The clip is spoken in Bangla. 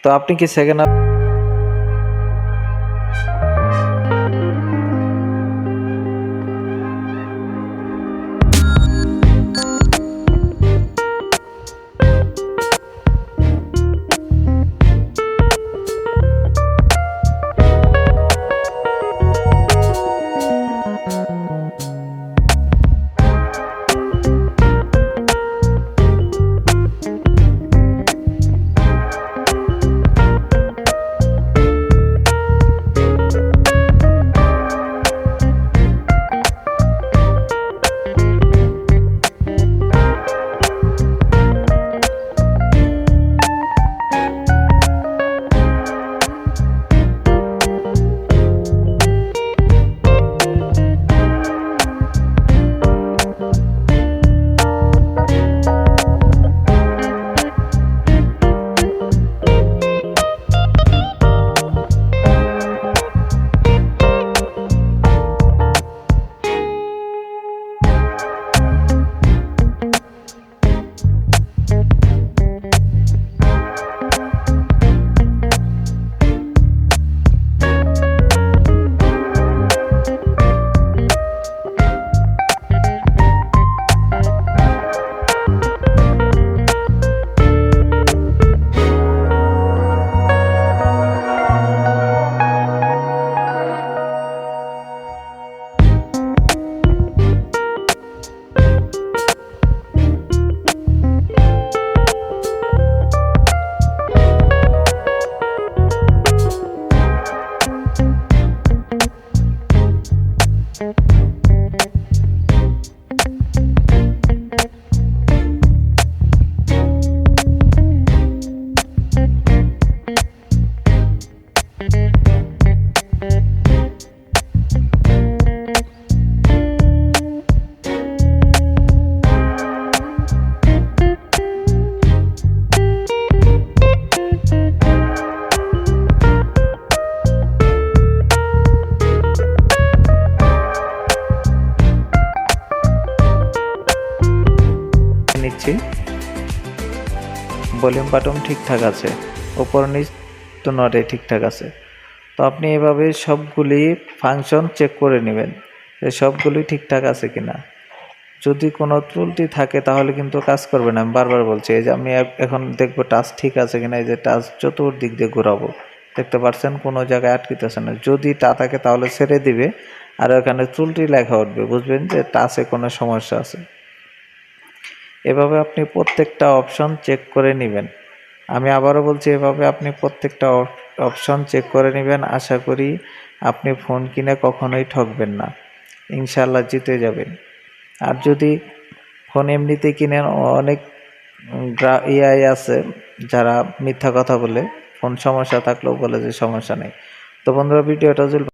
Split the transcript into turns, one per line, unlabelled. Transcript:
তো আপনি কি সেকেন্ড নিচ্ছি, ভলিউম বাটন ঠিকঠাক আছে, উপর নিচ তো নটে ঠিকঠাক আছে। তো আপনি এভাবে সবগুলি ফাংশন চেক করে নেবেন যে সবগুলি ঠিকঠাক আছে কিনা। যদি কোনো ত্রুটি থাকে তাহলে কিন্তু কাজ করবে না। আমি বারবার বলছি, এই যে আমি এখন দেখবো টাচ ঠিক আছে কিনা। এই যে টাচ চতুর্দিক দিয়ে ঘোরাবো, দেখতে পাচ্ছেন কোনো জায়গায় আটকিতেছে না। যদি তা থাকে তাহলে ছেড়ে দিবে, আর ওখানে ত্রুটি লেখা উঠবে, বুঝবেন যে টাচে কোনো সমস্যা আছে। এভাবে আপনি প্রত্যেকটা অপশন চেক করে নেবেন। আমি আবারও বলছি, এভাবে আপনি প্রত্যেকটা অপশন চেক করে নেবেন। আশা করি আপনি ফোন কিনে কখনোই ঠকবেন না, ইনশাল্লাহ জিতে যাবেন। আর যদি ফোন এমনিতে কিনেন, অনেক এআই আছে যারা মিথ্যা কথা বলে, ফোন সমস্যা থাকলেও বলে যে সমস্যা নেই। তো বন্ধুরা, ভিডিওটা যদি